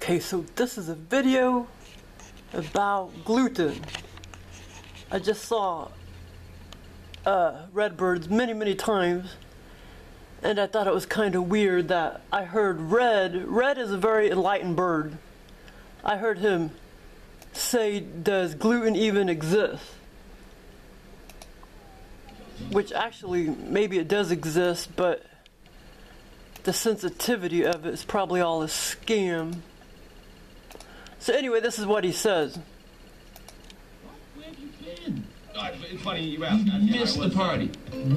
Okay, so this is a video about gluten. I just saw Redbirds many times, and I thought it was kind of weird that I heard Red is a very enlightened bird. I heard him say, does gluten even exist? Which actually, maybe it does exist, but the sensitivity of it is probably all a scam. So anyway, this is what he says. Where have you been? It's funny you asked. You missed the party.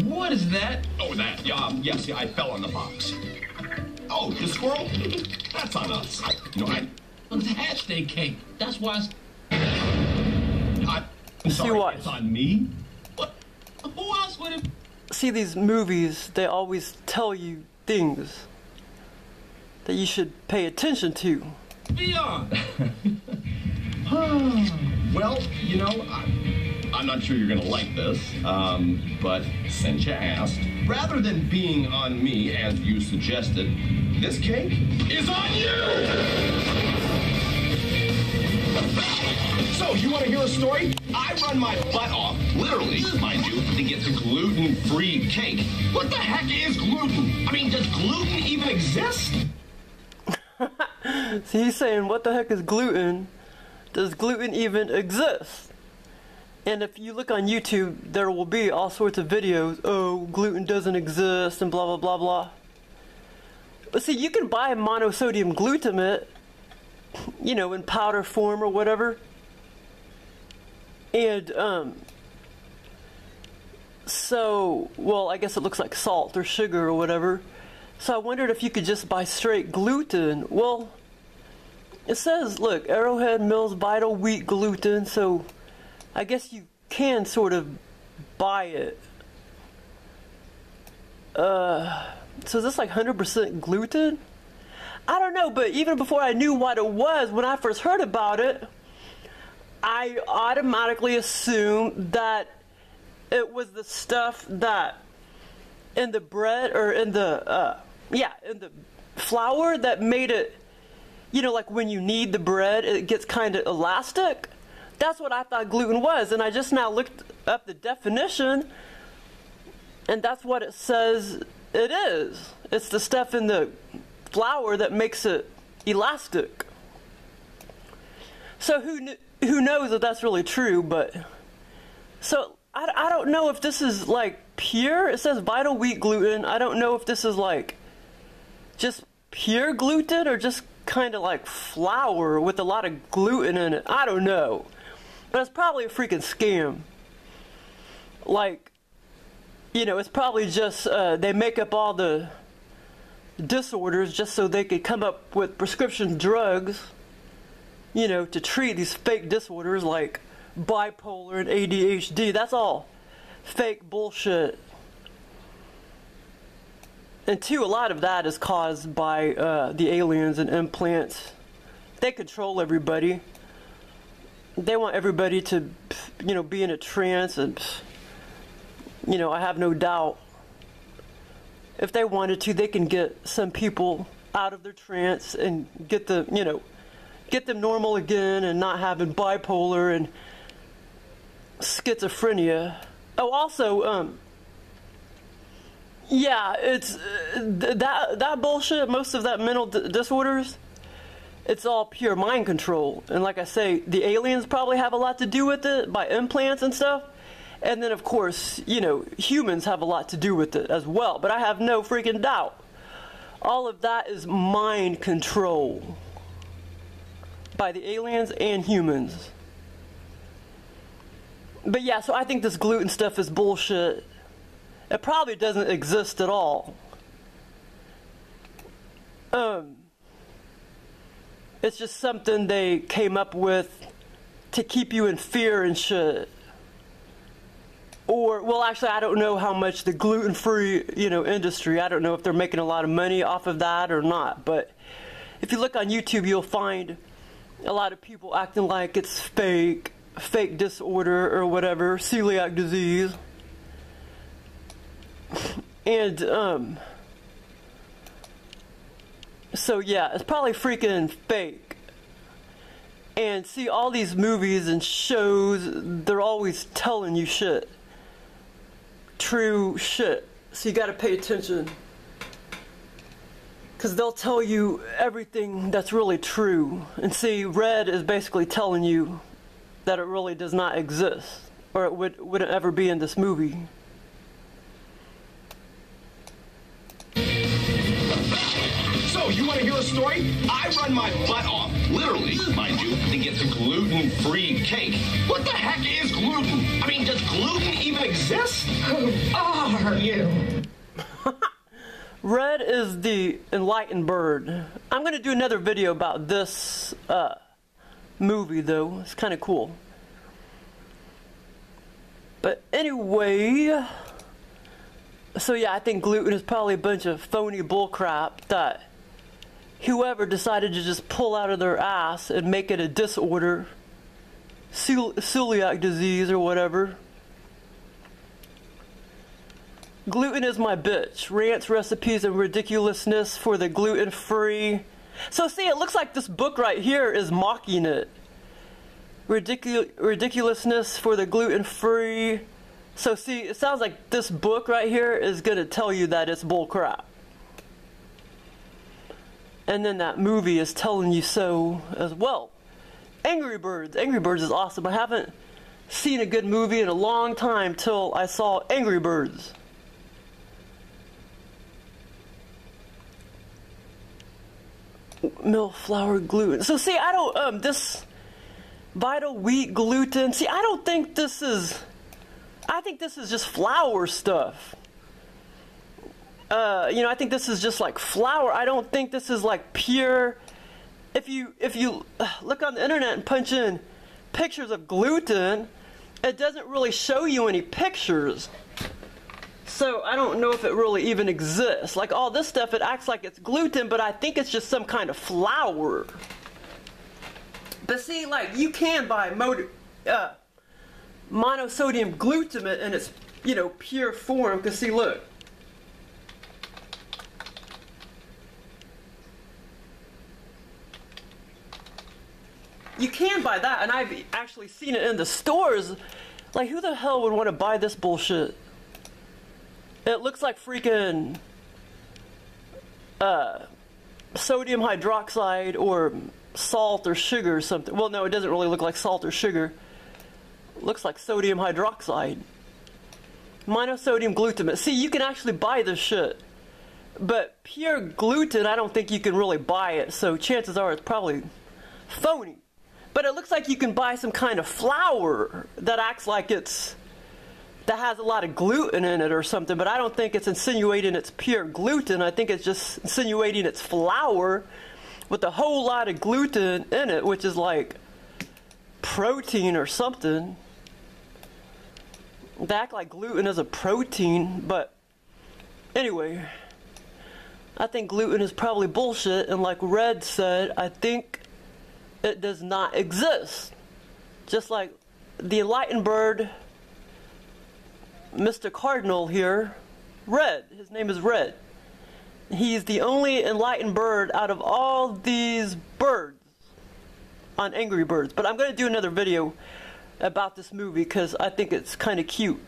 What is that? Oh, that. Yes, I fell on the box. Oh, the squirrel? That's on us. That's their cake. That's why I'm sorry, what? It's on me? What? Who else would it? See, these movies, they always tell you things that you should pay attention to. Be on. Well, I'm not sure you're gonna like this, but since you asked, rather than being on me, as you suggested, this cake is on you! So, you want to hear a story? I run my butt off, literally, mind you, to get the gluten-free cake. What the heck is gluten? I mean, does gluten even exist? See, he's saying, what the heck is gluten? Does gluten even exist? And if you look on YouTube, there will be all sorts of videos, oh, gluten doesn't exist, and blah, blah, blah, blah. But see, you can buy monosodium glutamate, in powder form or whatever. And, well, I guess it looks like salt or sugar or whatever. So I wondered if you could just buy straight gluten. Well, it says, look, Arrowhead Mills Vital Wheat Gluten, so I guess you can sort of buy it. So is this like 100% gluten? I don't know, but even before I knew what it was, when I first heard about it, I automatically assumed that it was the stuff that in the bread or in the in the flour that made it, like when you knead the bread, it gets kind of elastic. That's what I thought gluten was, and I just now looked up the definition, and that's what it says it is. It's the stuff in the flour that makes it elastic. So who knows if that's really true, but so I don't know if this is like pure. It says vital wheat gluten. I don't know if this is like just pure gluten or just kind of like flour with a lot of gluten in it. I don't know. But it's probably a freaking scam. Like, it's probably just they make up all the disorders just so they could come up with prescription drugs, to treat these fake disorders like bipolar and ADHD. That's all fake bullshit. And two, a lot of that is caused by the aliens and implants. They control everybody. They want everybody to, be in a trance, and, I have no doubt if they wanted to, they can get some people out of their trance and get them normal again and not having bipolar and schizophrenia. Oh, also, it's that bullshit. Most of that mental disorders, it's all pure mind control. And like I say, the aliens probably have a lot to do with it by implants and stuff. And then, of course, humans have a lot to do with it as well. But I have no freaking doubt. All of that is mind control by the aliens and humans. But yeah, so I think this gluten stuff is bullshit. It probably doesn't exist at all. It's just something they came up with to keep you in fear and shit. Or, well, actually, I don't know how much the gluten-free, industry, I don't know if they're making a lot of money off of that or not. But if you look on YouTube, you'll find a lot of people acting like it's fake disorder or whatever, celiac disease. And, so yeah, it's probably freaking fake. And see, all these movies and shows, they're always telling you shit. True shit. So you gotta pay attention. Because they'll tell you everything that's really true. And see, red is basically telling you that it really does not exist. Or it wouldn't ever be in this movie. So, you want to hear a story? I run my butt off, literally, mind you, to get the gluten-free cake. What the heck is gluten? I mean, does gluten even exist? Who are you? Red is the enlightened bird. I'm going to do another video about this movie, though. It's kind of cool. But anyway, so yeah, I think gluten is probably a bunch of phony bullcrap that whoever decided to just pull out of their ass and make it a disorder, celiac disease or whatever. Gluten is my bitch. Rants, recipes, and ridiculousness for the gluten-free. So see, it looks like this book right here is mocking it. Ridiculousness for the gluten-free. So see, it sounds like this book right here is going to tell you that it's bull crap. And then that movie is telling you so as well. Angry Birdz. Angry Birdz is awesome. I haven't seen a good movie in a long time till I saw Angry Birdz. Milk, flour, gluten. So see, I don't, this vital wheat gluten, see, I don't think this is, I think this is just flour stuff. You know, I think this is just like flour. I don't think this is like pure. If you look on the internet and punch in pictures of gluten, it doesn't really show you any pictures. So I don't know if it really even exists. Like all this stuff, it acts like it's gluten, but I think it's just some kind of flour. But see, like you can buy monosodium glutamate in its, you know, pure form. Because see, look. You can buy that, and I've actually seen it in the stores. Like, who the hell would want to buy this bullshit? It looks like freaking sodium hydroxide or salt or sugar or something. Well, no, it doesn't really look like salt or sugar. It looks like sodium hydroxide. Monosodium glutamate. See, you can actually buy this shit. But pure gluten, I don't think you can really buy it. So chances are it's probably phony. But it looks like you can buy some kind of flour that acts like it's, that has a lot of gluten in it or something, but I don't think it's insinuating it's pure gluten. I think it's just insinuating it's flour with a whole lot of gluten in it, which is like protein or something. They act like gluten is a protein, but anyway, I think gluten is probably bullshit, and like Red said, I think it does not exist. Just like the enlightened bird, Mr. Cardinal here, Red. His name is Red. He's the only enlightened bird out of all these birds on Angry Birdz. But I'm going to do another video about this movie because I think it's kind of cute.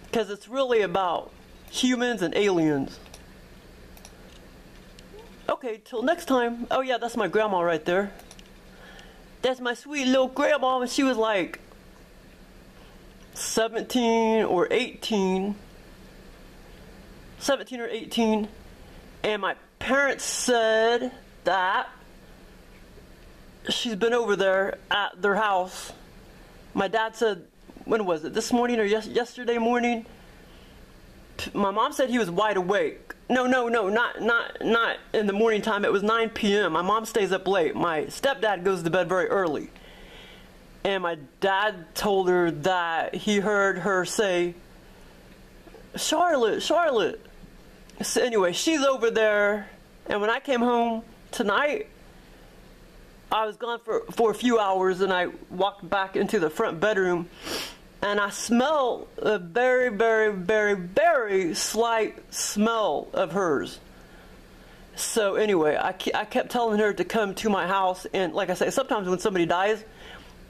Because it's really about humans and aliens. Okay, till next time. Oh yeah, that's my grandma right there. That's my sweet little grandma, and she was like 17 or 18. 17 or 18. And my parents said that she's been over there at their house. My dad said, when was it? This morning or yesterday morning? My mom said he was wide awake. No, not in the morning time. It was 9 p.m. My mom stays up late. My stepdad goes to bed very early. And my dad told her that he heard her say, Charlotte. So anyway, she's over there. And when I came home tonight, I was gone for a few hours, and I walked back into the front bedroom. And I smell a very, very, very, very slight smell of hers. So anyway, I kept telling her to come to my house, and like I say, sometimes when somebody dies,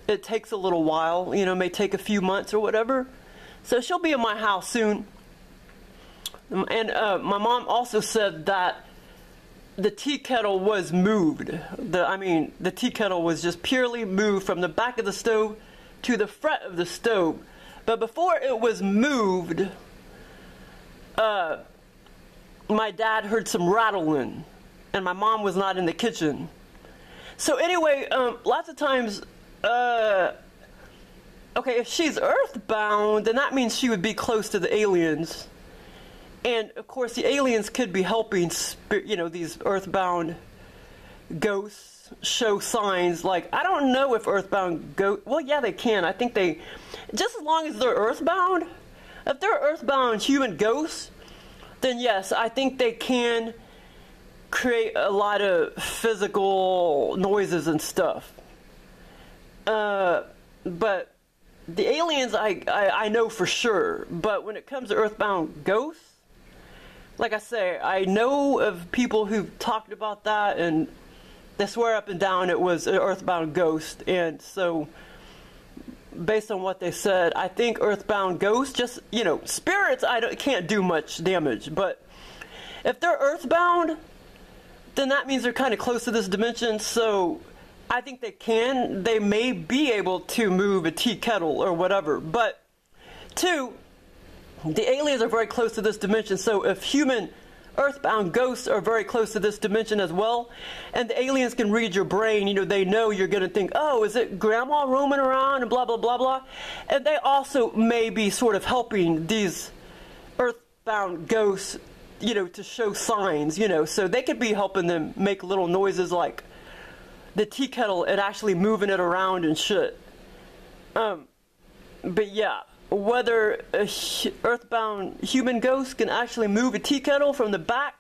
it takes a little while, you know, it may take a few months or whatever. So she'll be in my house soon. And my mom also said that the tea kettle was moved. The tea kettle was just purely moved from the back of the stove to the front of the stove. But before it was moved, my dad heard some rattling, and my mom was not in the kitchen. So anyway, lots of times, okay, if she's earthbound, then that means she would be close to the aliens. And of course, the aliens could be helping, these earthbound ghosts show signs. Like, I don't know if earthbound ghosts, well, yeah, they can. I think they, just as long as they're earthbound, if they're earthbound human ghosts, then yes, I think they can create a lot of physical noises and stuff. But the aliens, I know for sure. But when it comes to earthbound ghosts, like I say, I know of people who've talked about that, and they swear up and down it was an earthbound ghost. And so, based on what they said, I think earthbound ghosts, just, spirits, can't do much damage. But if they're earthbound, then that means they're kind of close to this dimension. So I think they may be able to move a tea kettle or whatever. But two, the aliens are very close to this dimension. So if human earthbound ghosts are very close to this dimension as well, and the aliens can read your brain, they know you're going to think, oh, is it grandma roaming around and blah, blah, blah, blah. And they also may be sort of helping these earthbound ghosts, to show signs, so they could be helping them make little noises like the tea kettle and actually moving it around and shit. But yeah, whether a earthbound human ghost can actually move a tea kettle from the back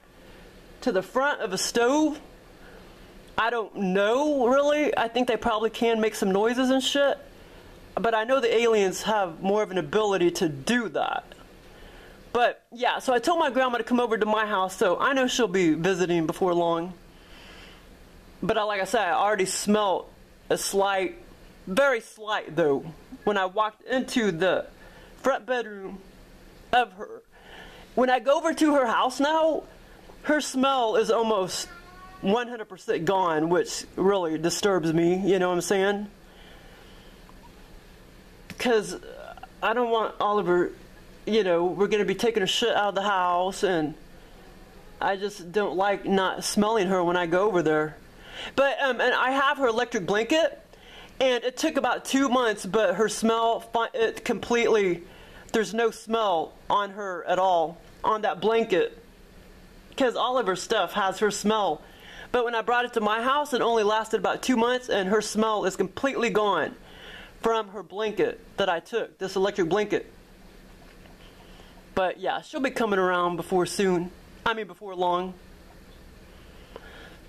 to the front of a stove, I don't know, really. I think they probably can make some noises and shit. But I know the aliens have more of an ability to do that. But yeah, so I told my grandma to come over to my house, so I know she'll be visiting before long. But like I said, I already smelled a slight, very slight though, when I walked into the front bedroom of her. When I go over to her house now, her smell is almost 100% gone, which really disturbs me, you know what I'm saying? Because I don't want Oliver, we're going to be taking a shit out of the house, and I just don't like not smelling her when I go over there. But, and I have her electric blanket, and it took about 2 months, but her smell, it completely, there's no smell on her at all, on that blanket. Because all of her stuff has her smell. But when I brought it to my house, it only lasted about 2 months, and her smell is completely gone from her blanket that I took, this electric blanket. But yeah, she'll be coming around before long.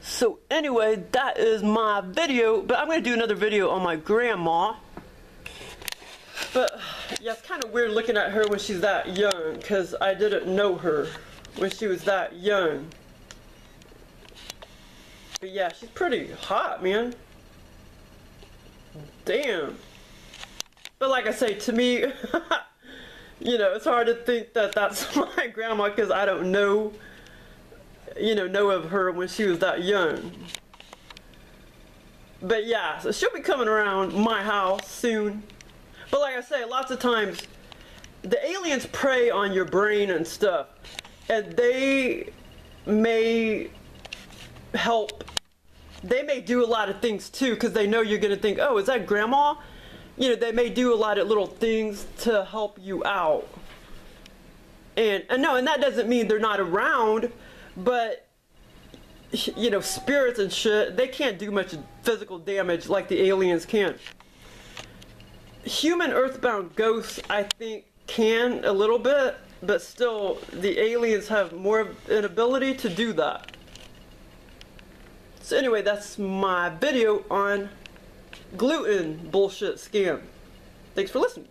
So anyway, that is my video, but I'm going to do another video on my grandma. But yeah, it's kind of weird looking at her when she's that young, because I didn't know her when she was that young. But yeah, she's pretty hot, man. Damn. But like I say, to me, it's hard to think that that's my grandma, because I don't know, know of her when she was that young. But yeah, so she'll be coming around my house soon. But like I say, lots of times, the aliens prey on your brain and stuff. And they may help. They may do a lot of things too, because they know you're going to think, oh, is that grandma? They may do a lot of little things to help you out. And that doesn't mean they're not around, but, spirits and shit, they can't do much physical damage like the aliens can. Human earthbound ghosts, I think, can a little bit, but still, the aliens have more of an ability to do that. So anyway, that's my video on gluten bullshit scam. Thanks for listening.